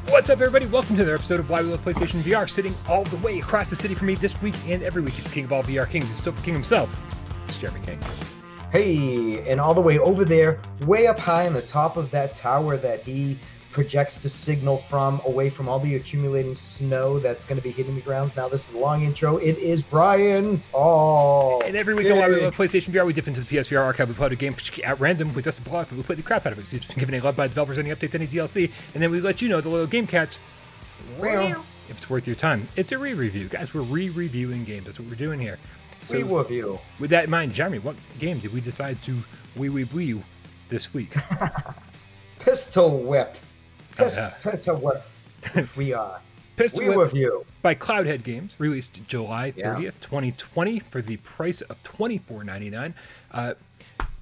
What's up, everybody? Welcome to another episode of Why We Love PlayStation VR. Sitting all the way across the city from me this week and every week, it's King of all VR Kings. He's still the king himself. It's Jeremy King. Hey, and all the way over there, way up high on the top of that tower that he projects to signal from, away from all the accumulating snow that's going to be hitting the grounds. Now, this is the long intro. It is Brian. Oh, and every week on Why We Love PlayStation VR, we dip into the PSVR archive. We play a game at random. We dust the block. We play the crap out of it. So it's been given a love by developers, any updates, any DLC, and then we let you know, the little game cats, if it's worth your time. It's a re-review. Guys, we're re-reviewing games. That's what we're doing here. So, re-review. With that in mind, Jeremy, what game did we decide to review this week? Pistol Whip. Yeah. Pistol Whip. We are. Pistol Whip review by Cloudhead Games, released July 30th, 2020 for the price of $24.99.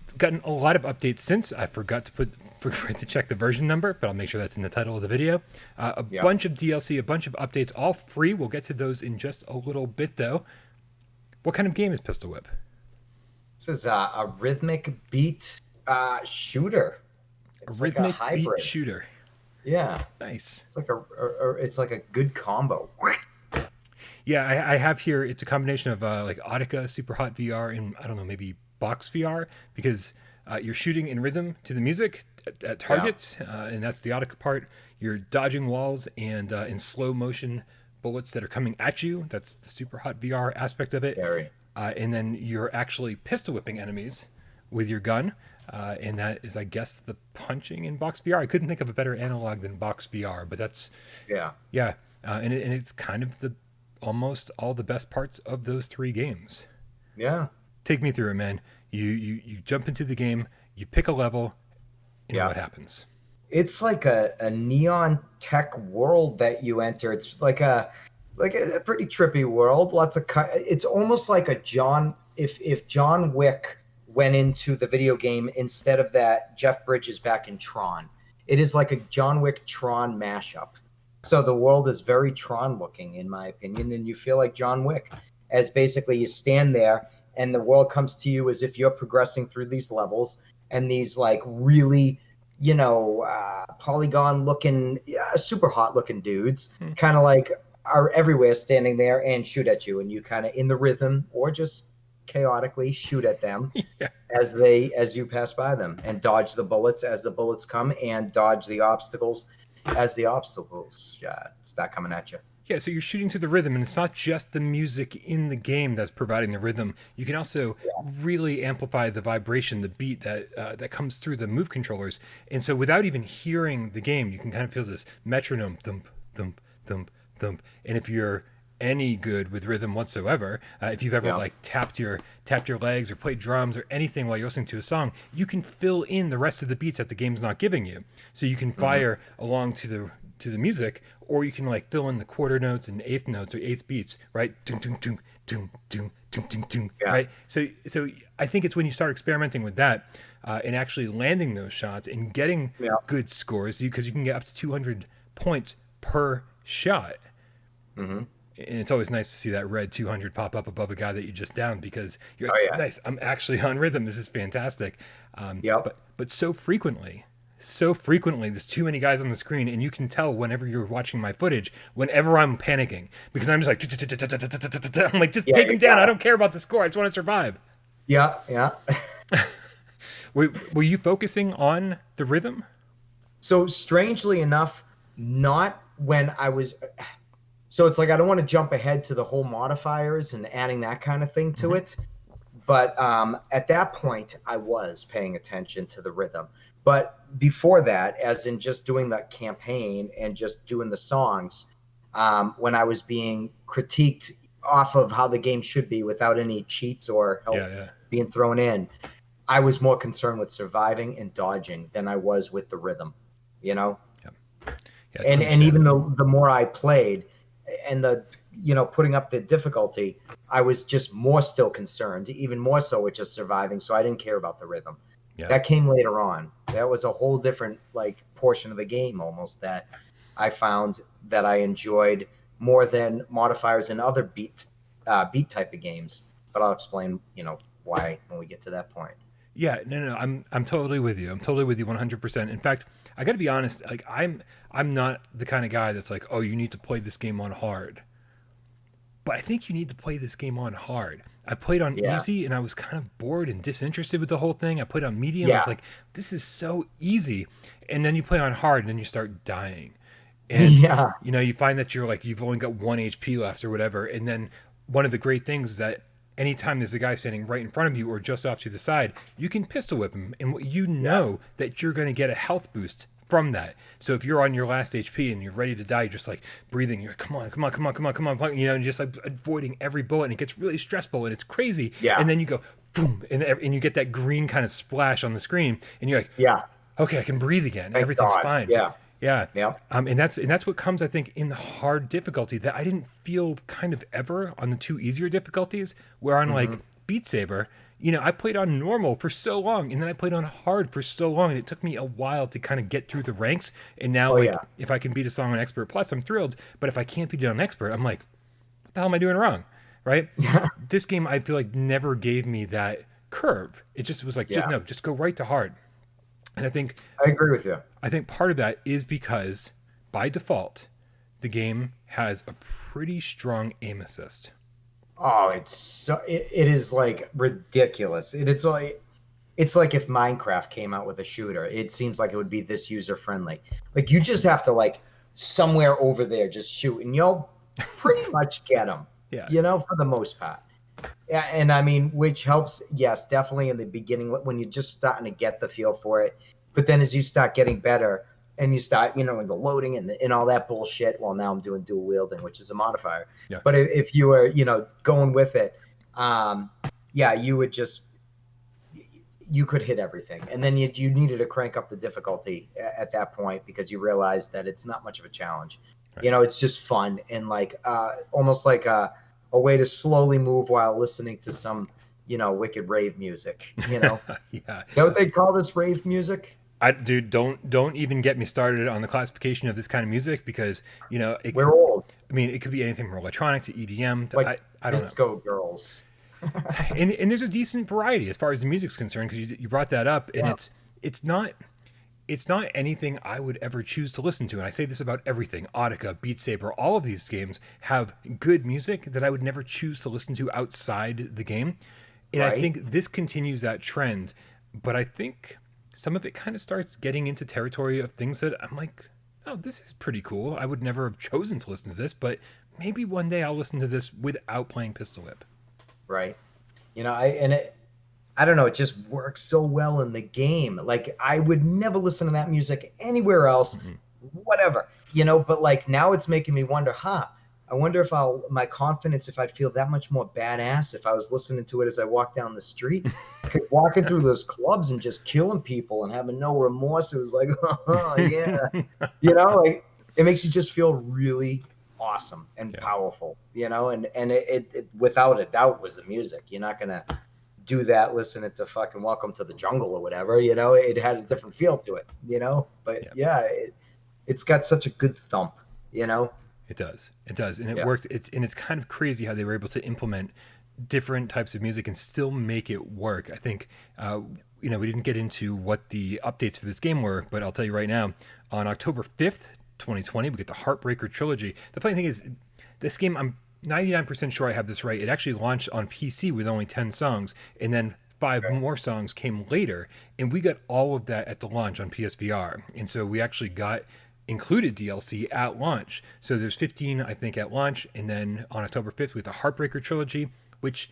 It's gotten a lot of updates since. I forgot to check the version number, but I'll make sure that's in the title of the video. Bunch of DLC, a bunch of updates, all free. We'll get to those in just a little bit, though. What kind of game is Pistol Whip? This is a rhythmic beat shooter. It's a rhythmic beat shooter. Yeah, nice. It's like a good combo. Yeah, I have here. It's a combination of like Audica, Super Hot VR, and I don't know, maybe Box VR, because you're shooting in rhythm to the music at targets, and that's the Audica part. You're dodging walls and in slow motion bullets that are coming at you. That's the Super Hot VR aspect of it. And then you're actually pistol whipping enemies with your gun. And that is, I guess, the punching in Box VR. I couldn't think of a better analog than Box VR, but that's and it's kind of the almost all the best parts of those three games. Yeah, take me through it, man. You jump into the game, you pick a level, and what happens? It's like a neon tech world that you enter. It's like a pretty trippy world. Lots of it's almost like a if John Wick went into the video game instead of that Jeff Bridges back in Tron. It is like a John Wick Tron mashup. So the world is very Tron looking, in my opinion, and you feel like John Wick, as basically you stand there and the world comes to you as if you're progressing through these levels, and these like really, polygon looking, super hot looking dudes kind of like are everywhere standing there and shoot at you, and you kind of in the rhythm or just chaotically shoot at them as you pass by them, and dodge the bullets as the bullets come, and dodge the obstacles as the obstacles start coming at you. Yeah, so you're shooting to the rhythm, and it's not just the music in the game that's providing the rhythm. You can also really amplify the vibration, the beat that comes through the move controllers. And so without even hearing the game, you can kind of feel this metronome, thump, thump, thump, thump. And if you're any good with rhythm whatsoever, if you've ever like tapped your legs or played drums or anything while you're listening to a song, you can fill in the rest of the beats that the game's not giving you. So you can fire along to the music, or you can like fill in the quarter notes and eighth notes or eighth beats, right? Doom, doom, doom, doom, doom, doom, doom, doom, right? So I think it's when you start experimenting with that and actually landing those shots and getting good scores, because you can get up to 200 points per shot. And it's always nice to see that red 200 pop up above a guy that you just downed, because you're like, nice, I'm actually on rhythm. This is fantastic. But so frequently, there's too many guys on the screen, and you can tell whenever you're watching my footage, whenever I'm panicking, because I'm just like, I'm like, just take him down. I don't care about the score. I just want to survive. Yeah. Were you focusing on the rhythm? So strangely enough, not when I was... So it's like, I don't want to jump ahead to the whole modifiers and adding that kind of thing to it. But at that point, I was paying attention to the rhythm. But before that, as in just doing the campaign and just doing the songs, when I was being critiqued off of how the game should be without any cheats or help being thrown in, I was more concerned with surviving and dodging than I was with the rhythm, and even the more I played, and the putting up the difficulty, I was just more still concerned, even more so with just surviving. So I didn't care about the rhythm. That came later on. That was a whole different portion of the game almost that I found that I enjoyed more than modifiers and other beat type of games. But I'll explain why when we get to that point. Yeah, no, I'm totally with you. I'm totally with you 100%. In fact, I got to be honest. Like I'm not the kind of guy that's like, oh, you need to play this game on hard. But I think you need to play this game on hard. I played on Yeah. easy and I was kind of bored and disinterested with the whole thing. I played on medium. I was Yeah. like, this is so easy. And then you play on hard and then you start dying. And Yeah. you find that you're like, you've only got 1 HP left or whatever. And then one of the great things is that anytime there's a guy standing right in front of you or just off to the side, you can pistol whip him. And you know that you're going to get a health boost from that. So if you're on your last HP and you're ready to die, you're just like breathing. You're like, come on, come on, come on, come on, come on, and just like avoiding every bullet, and it gets really stressful and it's crazy. Yeah. And then you go boom, and you get that green kind of splash on the screen, and you're like, Yeah. okay, I can breathe again. Thank Everything's God. fine. Yeah. Yeah. Yeah. And that's what comes, I think, in the hard difficulty that I didn't feel kind of ever on the two easier difficulties, where on like Beat Saber, I played on normal for so long and then I played on hard for so long, and it took me a while to kind of get through the ranks. And now if I can beat a song on Expert Plus, I'm thrilled. But if I can't beat it on Expert, I'm like, what the hell am I doing wrong? Right? This game, I feel like, never gave me that curve. It just was like, just go right to hard. And I agree with you. I think part of that is because by default, the game has a pretty strong aim assist. Oh, it is like ridiculous. It's like if Minecraft came out with a shooter. It seems like it would be this user friendly. Like you just have to like somewhere over there just shoot, and you'll pretty much get them. Yeah. For the most part. Yeah, and I mean, which helps, yes, definitely in the beginning when you're just starting to get the feel for it. But then as you start getting better and you start, in the loading and all that bullshit, well, now I'm doing dual wielding, which is a modifier. Yeah. But if you were, going with it, you would you could hit everything. And then you needed to crank up the difficulty at that point because you realized that it's not much of a challenge. Right. It's just fun and like almost like a way to slowly move while listening to some, wicked rave music, Yeah. You know what they call this, rave music? Dude, don't even get me started on the classification of this kind of music because, we're old. I mean, it could be anything from electronic to EDM to, like I don't disco know. girls. and there's a decent variety as far as the music's concerned, because you brought that up, and it's not anything I would ever choose to listen to. And I say this about everything. Audica, Beat Saber, all of these games have good music that I would never choose to listen to outside the game. And right. I think this continues that trend. But I think some of it kind of starts getting into territory of things that I'm like, oh, this is pretty cool. I would never have chosen to listen to this, but maybe one day I'll listen to this without playing Pistol Whip. Right. I don't know, it just works so well in the game. Like I would never listen to that music anywhere else, whatever, but like now it's making me wonder, I wonder if my confidence, if I'd feel that much more badass if I was listening to it as I walk down the street, walking through those clubs and just killing people and having no remorse. It was like, oh yeah, like it makes you just feel really awesome and powerful, and it without a doubt was the music. You're not going to do that listening to fucking Welcome to the Jungle or whatever, it had a different feel to it, but it's got such a good thump, It does. And it works. It's kind of crazy how they were able to implement different types of music and still make it work. I think, we didn't get into what the updates for this game were, but I'll tell you right now, on October 5th, 2020, we get the Heartbreaker Trilogy. The funny thing is, this game, I'm 99% sure I have this right. It actually launched on PC with only 10 songs, and then 5 more songs came later, and we got all of that at the launch on PSVR. And so we actually got included DLC at launch. So there's 15, I think, at launch, and then on October 5th, we have the Heartbreaker Trilogy, which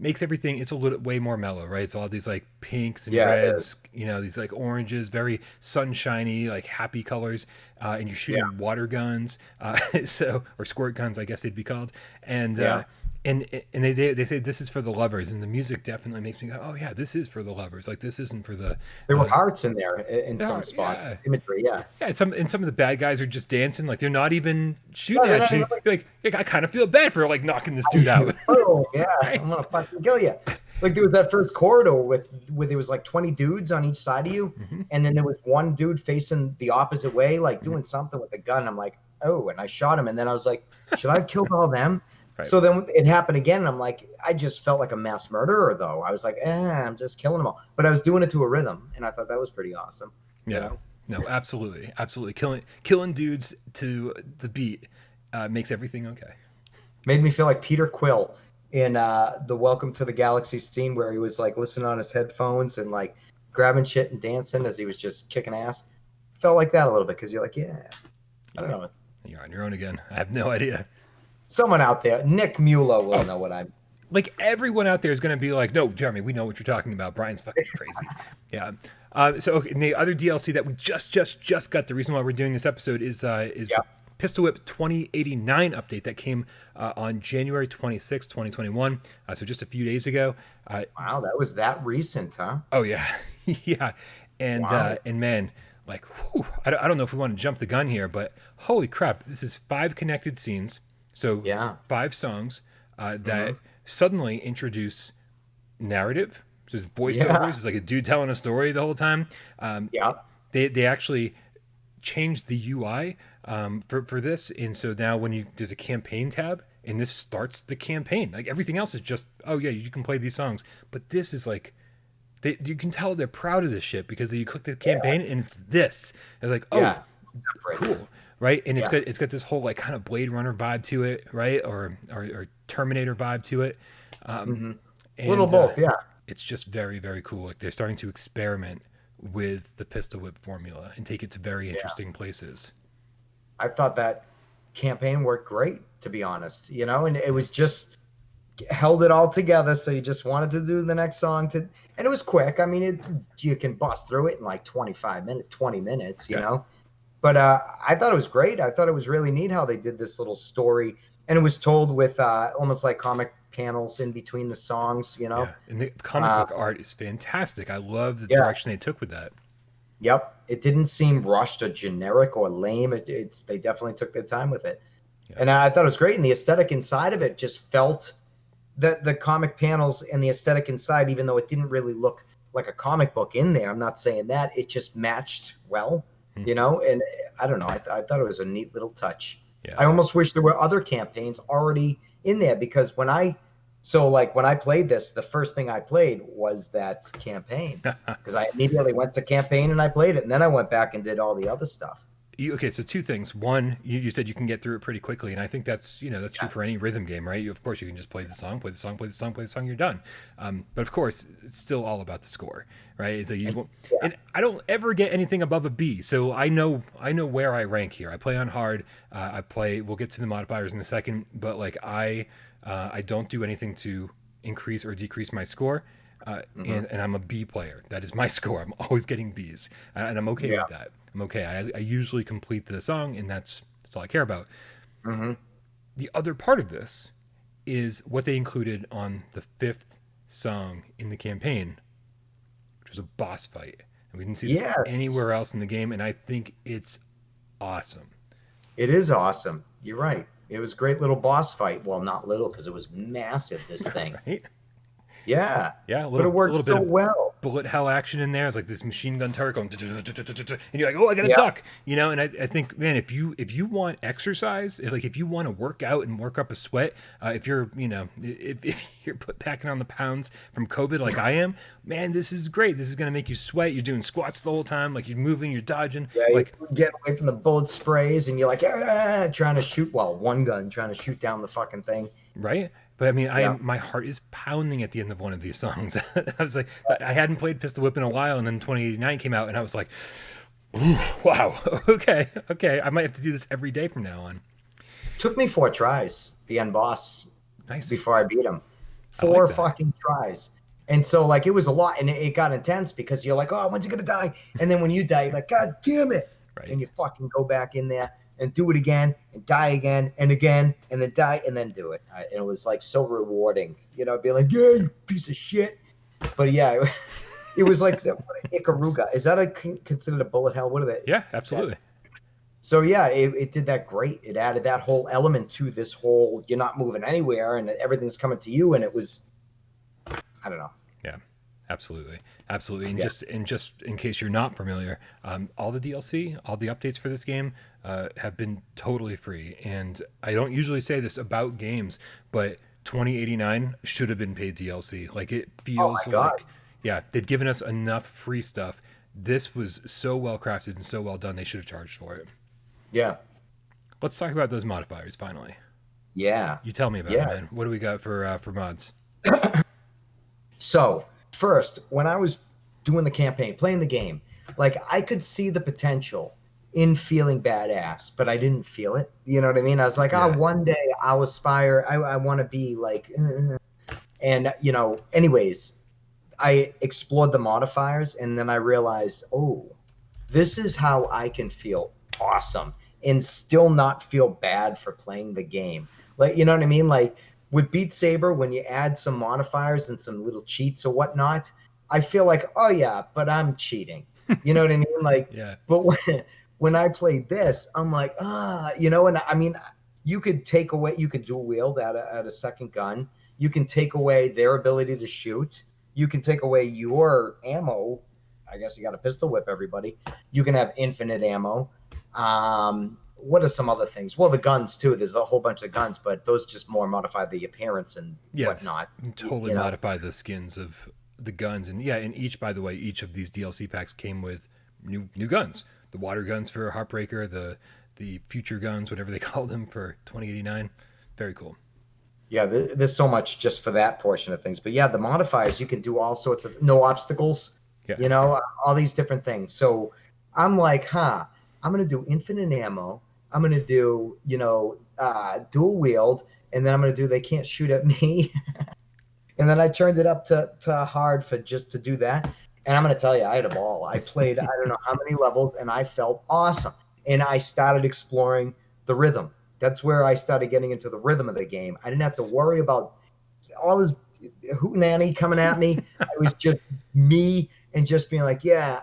makes everything, it's a little way more mellow, right? It's all these like pinks and reds, these like oranges, very sunshiny, like happy colors, and you're shooting water guns, or squirt guns, I guess they'd be called, and they say this is for the lovers, and the music definitely makes me go, oh yeah, this is for the lovers. Like this isn't for the. There were hearts in there in some spot imagery, some of the bad guys are just dancing, like they're not even shooting at you. Like I kind of feel bad for like knocking this dude out. Oh yeah, I'm gonna fucking kill you. Like there was that first corridor where there was like 20 dudes on each side of you, and then there was one dude facing the opposite way, like doing something with a gun. I'm like, oh, and I shot him, and then I was like, should I have killed all them? Right. So then it happened again, and I'm like, I just felt like a mass murderer, though. I was like, I'm just killing them all. But I was doing it to a rhythm, and I thought that was pretty awesome. Yeah. No, absolutely, absolutely. Killing dudes to the beat makes everything okay. Made me feel like Peter Quill in the Welcome to the Galaxy scene where he was like listening on his headphones and like grabbing shit and dancing as he was just kicking ass. Felt like that a little bit because you're like, yeah, I don't Yeah, know. you're on your own again. I have no idea. Someone out there, Nick Mulo will Oh, know what I'm. like everyone out there is going to be like, no, Jeremy, we know what you're talking about. Brian's fucking crazy. Yeah. So okay, and the other DLC that we just got. The reason why we're doing this episode is Yeah. the Pistol Whip 2089 update that came on January 26, 2021. So just a few days ago. Wow, that was that recent, huh? Oh yeah, yeah, Wow. and man, like, whew, I don't know if we want to jump the gun here, but holy crap, this is 5 connected scenes, so Yeah. 5 songs Hmm. that suddenly introduce narrative. So it's voiceovers. Yeah. It's like a dude telling a story the whole time. Yeah. They actually changed the UI for this, and so now when there's a campaign tab, and this starts the campaign. Like everything else is just, oh yeah, you can play these songs, but this is like you can tell they're proud of this shit because you click the campaign and it's this. They're like, oh, Yeah. Separate. cool, right? And Yeah. it's got this whole like kind of Blade Runner vibe to it, right? Or Terminator vibe to it, Hmm. Little and both. Yeah. it's just very very cool. Like they're starting to experiment with the pistol whip formula and take it to very Yeah. interesting places. I thought that campaign worked great, to be honest, and it was just held it all together. So you just wanted to do the next song and it was quick. I mean, you can bust through it in like 25 minutes, 20 minutes, Yeah, but I thought it was great. I thought it was really neat how they did this little story and it was told with almost like comic panels in between the songs. yeah, and the comic Uh, book art is fantastic. I love the yeah. direction they took with that. Yep. It didn't seem rushed or generic or lame. They definitely took their time with it. Yeah, And I thought it was great. And the aesthetic inside of it just felt the comic panels and the aesthetic inside, even though it didn't really look like a comic book in there. I'm not saying that. It just matched well, Mhm. and I don't know. I thought it was a neat little touch. Yeah. I almost wish there were other campaigns already in there because when I played this, the first thing I played was that campaign because I immediately went to campaign and I played it. And then I went back and did all the other stuff. Okay, so 2 things. One, you said you can get through it pretty quickly, and I think that's true Yeah. for any rhythm game, right? Of course, you can just play the song, play the song, play the song, play the song, you're done. But of course, it's still all about the score, right? It's like Yeah. and I don't ever get anything above a B, so I know where I rank here. I play on hard. I play. We'll get to the modifiers in a second, but like I don't do anything to increase or decrease my score. Hmm. And I'm a B player. That is my score. I'm always getting Bs, and I'm okay Yeah. with that. I'm okay. I usually complete the song, and that's all I care about. Hmm. The other part of this is what they included on the 5th song in the campaign, which was a boss fight, and we didn't see this Yes. anywhere else in the game, and I think it's awesome. It is awesome. You're right. It was a great little boss fight. Well, not little because it was massive, this thing. Right? Yeah. Yeah, But it a worked little bit so of well. bullet hell action in there. It's like this machine gun turret going, and you're like, oh, I got to Yeah. duck, And I think, man, if you want exercise, if you want to work out and work up a sweat, if you're if you're packing on the pounds from COVID like I am, man, this is great. This is gonna make you sweat. You're doing squats the whole time, like you're moving, you're dodging, Yeah. You like get away from the bullet sprays and you're like, trying to shoot, well, one gun, trying to shoot down the fucking thing. right. But I mean, Yeah. my heart is pounding at the end of one of these songs. I was like, I hadn't played Pistol Whip in a while, and then 2089 came out, and I was like, wow, okay, I might have to do this every day from now on. Took me 4 tries, the end boss, Nice. before I beat him. I like Four that. fucking tries. And so, like, it was a lot, and it got intense because you're like, oh, when's he gonna die? And then when you die, you're like, God damn it. Right. And you fucking go back in there and do it again and die again and then die and then do it. And it was like so rewarding, be like, yeah, you piece of shit. But yeah, it was like the Ikaruga. Is that considered a bullet hell? What are they? Yeah, absolutely. So yeah, it did that great. It added that whole element to this whole, you're not moving anywhere and everything's coming to you. And it was, I don't know. Yeah, absolutely, absolutely. And Yeah. just in case you're not familiar, all the DLC, all the updates for this game have been totally free. And I don't usually say this about games, but 2089 should have been paid DLC. Like it Oh feels my God. like, yeah, they've given us enough free stuff this was so well crafted and so well done. They should have charged for it. Yeah. Let's talk about those modifiers finally. Yeah. You tell me about it, Yeah. man. What do we got for mods? So first, when I was doing the campaign, playing the game, like I could see the potential in feeling badass, but I didn't feel it. You know what I mean? I was like, Yeah. oh, one day I'll aspire. I want to be like, and anyways, I explored the modifiers and then I realized, oh, this is how I can feel awesome and still not feel bad for playing the game. Like, you know what I mean? Like with Beat Saber, when you add some modifiers and some little cheats or whatnot, I feel like, oh yeah, but I'm cheating. You know what I mean? Like, Yeah. but when I played this, I'm like, and I mean, you could dual wield at a second gun. You can take away their ability to shoot. You can take away your ammo. I guess you got a pistol whip everybody. You can have infinite ammo. What are some other things? Well, the guns too. There's a whole bunch of guns, but those just more modify the appearance and whatnot. Totally modify the skins of the guns. And yeah, and by the way, each of these DLC packs came with new guns. The water guns for Heartbreaker, the future guns, whatever they call them, for 2089. Very cool. Yeah, there's so much just for that portion of things. But yeah, the modifiers, you can do all sorts of no obstacles, all these different things. So I'm like, I'm going to do infinite ammo. I'm going to do, dual wield. And then I'm going to do they can't shoot at me. And then I turned it up to hard just to do that. And I'm going to tell you, I had a ball. I played, I don't know how many levels, and I felt awesome. And I started exploring the rhythm. That's where I started getting into the rhythm of the game. I didn't have to worry about all this hootenanny coming at me. It was just me and just being like, yeah,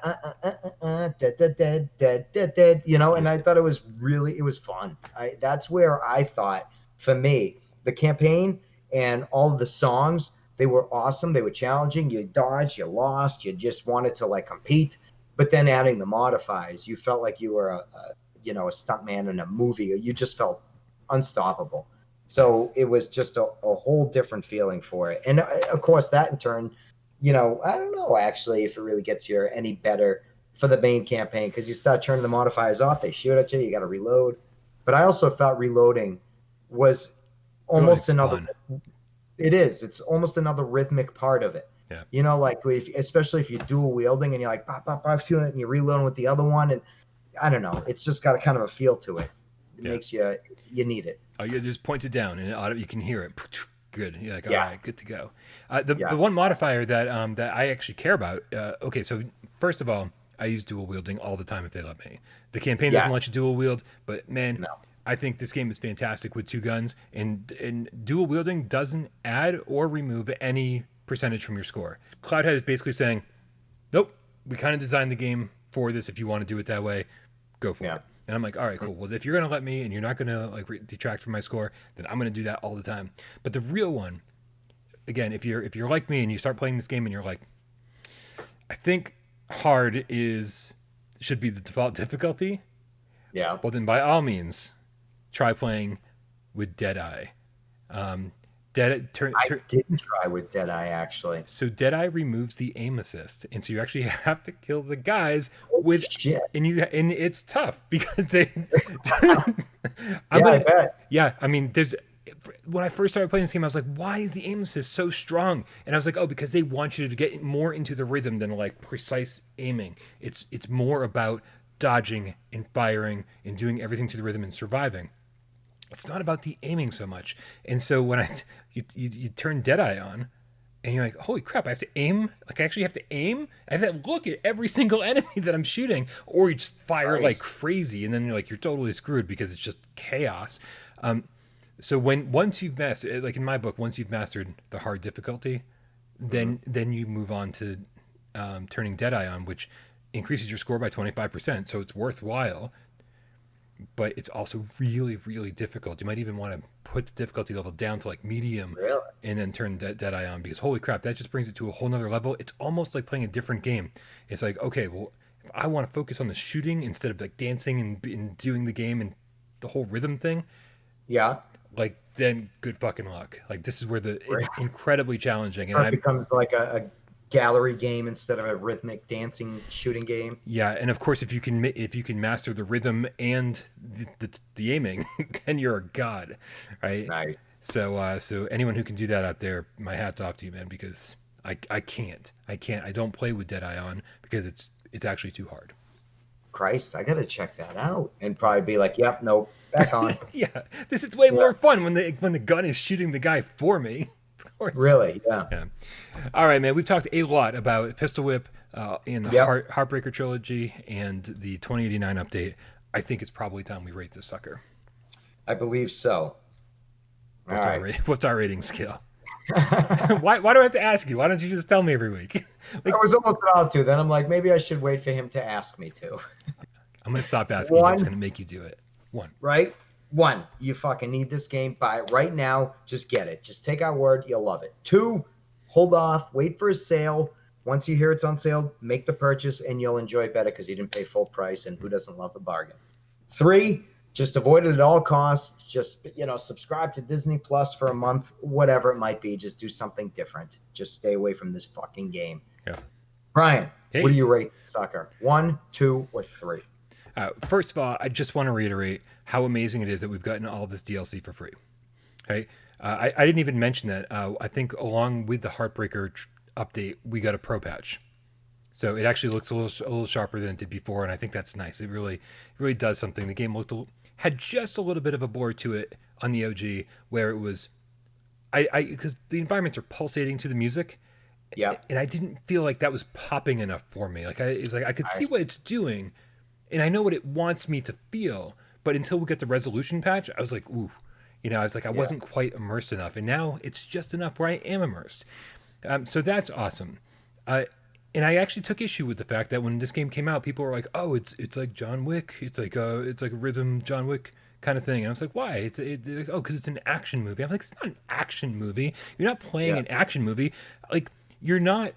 dead, and I thought it was fun. That's where I thought, for me, the campaign and all of the songs, they were awesome. They were challenging. You dodged, you lost, you just wanted to like compete. But then adding the modifiers, you felt like you were a stuntman in a movie. You just felt unstoppable. So it was just a whole different feeling for it. And of course, that in turn, I don't know actually if it really gets you any better for the main campaign, because you start turning the modifiers off, they shoot at you, you got to reload. But I also thought reloading was almost another. Fun. It is. It's almost another rhythmic part of it. Yeah. Like especially if you're dual wielding and you're like pop, pop, pop, and you're reloading with the other one, and I don't know. It's just got a kind of a feel to it. It makes you need it. Oh, you just point it down and you can hear it. Good. You're like, all right, good to go. The one modifier that I actually care about. Okay, so first of all, I use dual wielding all the time if they let me. The campaign doesn't let you dual wield, but man, I think this game is fantastic with two guns, and dual wielding doesn't add or remove any percentage from your score. Cloudhead is basically saying, nope, we kind of designed the game for this. If you want to do it that way, go for it. And I'm like, all right, cool. Well, if you're going to let me and you're not going to like detract from my score, then I'm going to do that all the time. But the real one, again, if you're like me and you start playing this game and you're like, I think hard should be the default difficulty. Yeah. Well, then by all means, try playing with Deadeye. I didn't try with Deadeye, actually. So Deadeye removes the aim assist, and so you actually have to kill the guys shit. And it's tough because they. I bet. Yeah, I mean, when I first started playing this game, I was like, why is the aim assist so strong? And I was like, oh, because they want you to get more into the rhythm than like precise aiming. It's more about dodging and firing and doing everything to the rhythm and surviving. It's not about the aiming so much. And so when you turn Deadeye on, and you're like, holy crap, I have to aim? Like, I actually have to aim? I have to look at every single enemy that I'm shooting, or you just fire like crazy, and then you're totally screwed because it's just chaos. So once you've mastered, like in my book, once you've mastered the hard difficulty, then you move on to turning Deadeye on, which increases your score by 25%, so it's worthwhile. But it's also really, really difficult. You might even want to put the difficulty level down to like medium, and then turn Deadeye on, because holy crap, that just brings it to a whole nother level. It's almost like playing a different game. It's like, okay, well, if I want to focus on the shooting instead of like dancing and doing the game and the whole rhythm thing, like then good fucking luck. Like this is where it's incredibly challenging, and it becomes like a gallery game instead of a rhythmic dancing shooting game. Yeah, and of course, if you can master the rhythm and the aiming, then you're a god, right? Nice. So anyone who can do that out there, my hat's off to you, man, because I can't. I don't play with Deadeye on because it's actually too hard. Christ, I gotta check that out and probably be like, yep, nope, back on. Yeah, this is way Yeah, more fun when the gun is shooting the guy for me. Of course. really, yeah. Yeah. All right, man. We've talked a lot about Pistol Whip in the Yep, Heartbreaker Trilogy and the 2089 update. I think it's probably time we rate this sucker. I believe so. All right. What's our rating scale? Why do I have to ask you? Why don't you just tell me every week? I Like, was almost about to. Then I'm like, maybe I should wait for him to ask me to. I'm gonna stop asking you. I'm just One, gonna make you do it. One. right? One, you fucking need this game. Buy it right now. Just get it. Just take our word. You'll love it. Two, hold off. Wait for a sale. Once you hear it's on sale, make the purchase and you'll enjoy it better because you didn't pay full price. And who doesn't love a bargain? Three, just avoid it at all costs. Just, subscribe to Disney Plus for a month, whatever it might be. Just do something different. Just stay away from this fucking game. Yeah. Brian, what do Hey. you rate sucker? 1, 2, or 3? First of all, I just want to reiterate how amazing it is that we've gotten all this DLC for free. Okay. I didn't even mention that. I think along with the update, we got a pro patch. So it actually looks a little sharper than it did before, and I think that's nice. It really does something. The game had just a little bit of a blur to it on the OG, where it was because the environments are pulsating to the music, Yeah. and I didn't feel like that was popping enough for me. It was like I could see what it's doing, and I know what it wants me to feel, but until we get the resolution patch, I was like, ooh, I was like I wasn't quite immersed enough, and now it's just enough where I am immersed. So that's awesome. And I actually took issue with the fact that when this game came out, people were like, "Oh, it's like John Wick. It's like a rhythm John Wick kind of thing." And I was like, "Why?" Because it's an action movie. I'm like, "It's not an action movie. You're not playing Yeah. an action movie. Like you're not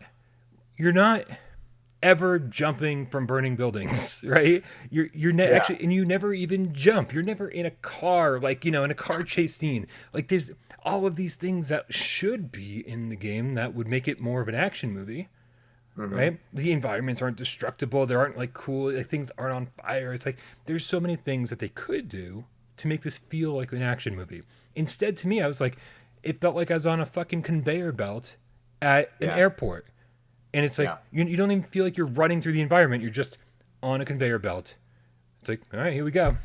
ever jumping from burning buildings, right? Yeah. Actually, and you never even jump. You're never in a car, like in a car chase scene. Like there's all of these things that should be in the game that would make it more of an action movie, Hmm. right? The environments aren't destructible. There aren't like cool like, things aren't on fire. It's like there's so many things that they could do to make this feel like an action movie. Instead, to me, I was like, it felt like I was on a fucking conveyor belt at an Yeah. airport. And it's like Yeah. you don't even feel like you're running through the environment. You're just on a conveyor belt. It's like, all right, here we go.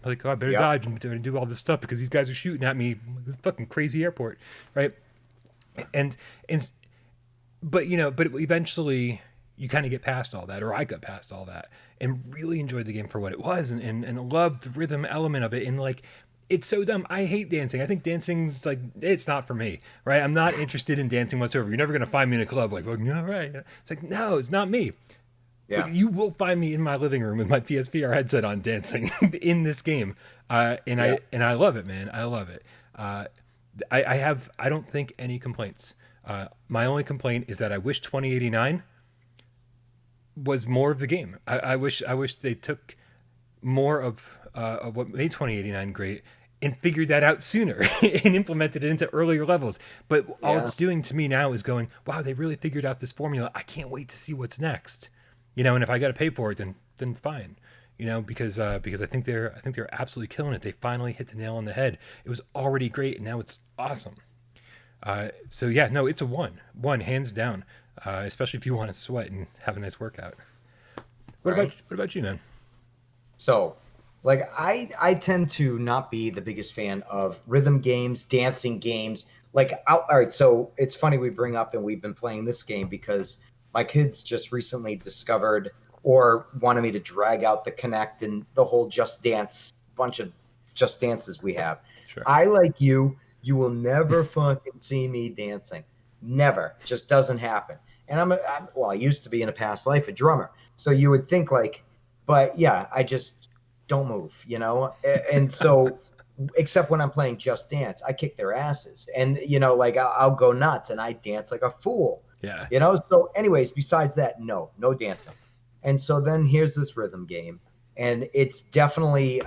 Like, oh, I better Yep. dodge and do all this stuff because these guys are shooting at me. This fucking crazy airport, right? And and but eventually you kind of get past all that, or I got past all that, and really enjoyed the game for what it was, and loved the rhythm element of it, and like. It's so dumb. I hate dancing. I think dancing's like it's not for me, right? I'm not interested in dancing whatsoever. You're never gonna find me in a club like, fucking, all right. It's like no, it's not me. Yeah. But you will find me in my living room with my PSVR headset on dancing in this game, Yeah. I love it, man. I love it. I don't think any complaints. My only complaint is that I wish 2089 was more of the game. I wish they took more of what made 2089 great and figured that out sooner and implemented it into earlier levels. But all Yeah. it's doing to me now is going, wow, they really figured out this formula. I can't wait to see what's next. And if I got to pay for it, then fine. Because I think they're absolutely killing it. They finally hit the nail on the head. It was already great, and now it's awesome. So yeah, no, it's a one hands down. Especially if you want to sweat and have a nice workout. Right. What about you, man? So, like, I tend to not be the biggest fan of rhythm games, dancing games. Like, all right, so it's funny we bring up and we've been playing this game because my kids just recently discovered or wanted me to drag out the Connect and the whole Just Dance bunch of Just Dances we have. Sure. I, like you will never fucking see me dancing. Never. Just doesn't happen. And well, I used to be in a past life a drummer. So you would think like, but yeah, I just don't move, And so, except when I'm playing Just Dance, I kick their asses, and like I'll go nuts and I dance like a fool, Yeah. So, anyways, besides that, no dancing. And so then here's this rhythm game, and it's definitely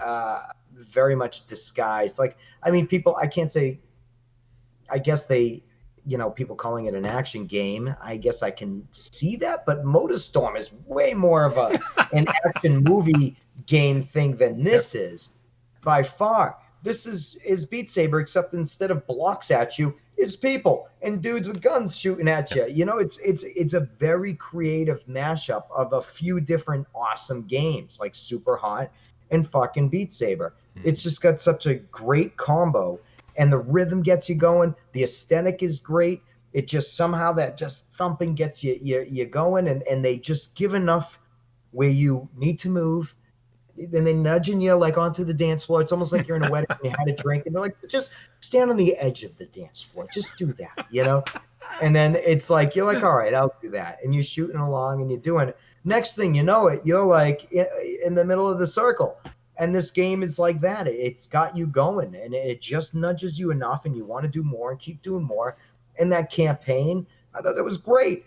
very much disguised. Like, I mean, people, I can't say. I guess they people calling it an action game. I guess I can see that, but MotorStorm is way more of an action movie game thing than this is, by far. This is Beat Saber, except instead of blocks at you, it's people and dudes with guns shooting at you. It's a very creative mashup of a few different awesome games like Super Hot and fucking Beat Saber. It's just got such a great combo, and the rhythm gets you going. The aesthetic is great. It just somehow that just thumping gets you going, and they just give enough where you need to move. Then they nudging you like onto the dance floor. It's almost like you're in a wedding and you had a drink, and they're like, just stand on the edge of the dance floor. Just do that, And then it's like, you're like, all right, I'll do that. And you're shooting along and you're doing it. Next thing you know it, you're like in the middle of the circle. And this game is like that. It's got you going, and it just nudges you enough, and you want to do more and keep doing more. And that campaign, I thought that was great.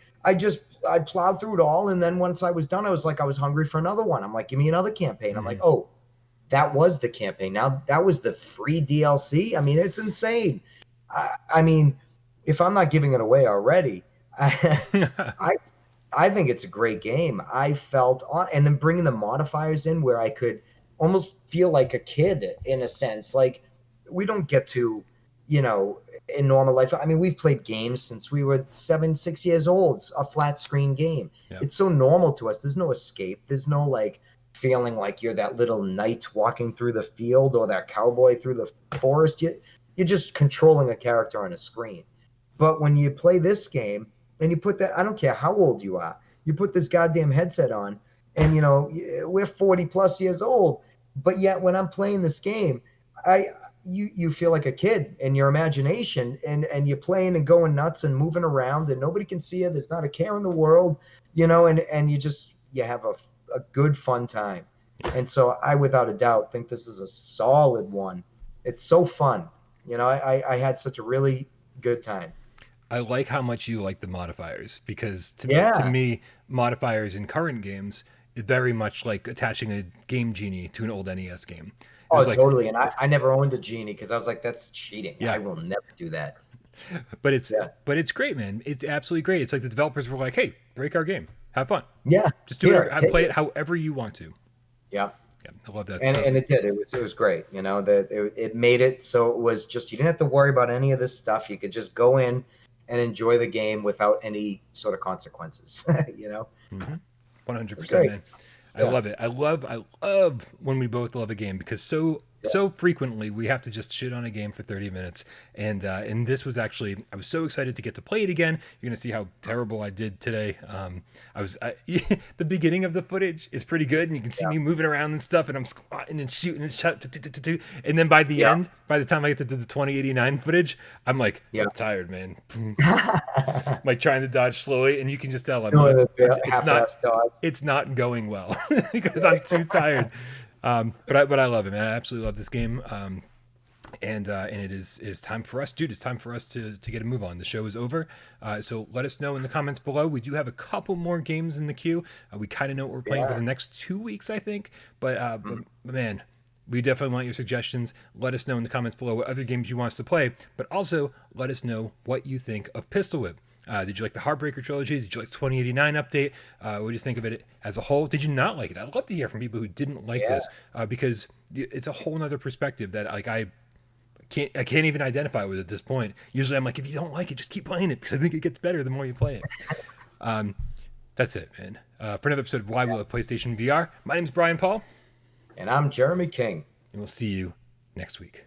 I plowed through it all, and then once I was done, I was hungry for another one. I'm like, give me another campaign. I'm like, oh, that was the campaign. Now that was the free DLC. I mean, it's insane. I mean, if I'm not giving it away already, I think it's a great game. I felt and then bringing the modifiers in where I could almost feel like a kid in a sense. Like, we don't get to, in normal life. I mean, we've played games since we were 6 years old. It's a flat screen game. Yeah. It's so normal to us. There's no escape. There's no like feeling like you're that little knight walking through the field or that cowboy through the forest. You're just controlling a character on a screen. But when you play this game and you put that, I don't care how old you are, you put this goddamn headset on, and we're 40 plus years old, but yet when I'm playing this game, you feel like a kid in your imagination, and you're playing and going nuts and moving around, and nobody can see you. There's not a care in the world, and you have a good fun time. And so I, without a doubt, think this is a solid one. It's so fun. I had such a really good time. I like how much you like the modifiers, because to me, modifiers in current games is very much like attaching a Game Genie to an old NES game. Oh, totally. And I never owned a Genie because I was like, that's cheating. Yeah. I will never do that. But it's great, man. It's absolutely great. It's like the developers were like, hey, break our game. Have fun. Yeah. Just do it. Play it however you want to. Yeah. Yeah, I love that. And it did. It was great. It made it so it was just, you didn't have to worry about any of this stuff. You could just go in and enjoy the game without any sort of consequences. 100%, man. I love it. I love when we both love a game, because so frequently we have to just shit on a game for 30 minutes. And this was actually, I was so excited to get to play it again. You're going to see how terrible I did today. The beginning of the footage is pretty good, and you can see me moving around and stuff, and I'm squatting and shooting and and then by the end, by the time I get to the 2089 footage, I'm like, I'm tired, man. I'm like trying to dodge slowly, and you can just tell it's not going well because I'm too tired. But I love it, man. I absolutely love this game. And it is time for us, dude. It's time for us to get a move on. The show is over. So let us know in the comments below. We do have a couple more games in the queue. We kind of know what we're playing for the next 2 weeks, I think. But man, we definitely want your suggestions. Let us know in the comments below what other games you want us to play. But also let us know what you think of Pistol Whip. Did you like the Heartbreaker Trilogy? Did you like the 2089 update? What do you think of it as a whole? Did you not like it? I'd love to hear from people who didn't like this, because it's a whole nother perspective that I can't even identify with at this point. Usually I'm like, if you don't like it, just keep playing it, because I think it gets better the more you play it. That's it, man. For another episode of Why We Love PlayStation VR, my name's Brian Paul. And I'm Jeremy King. And we'll see you next week.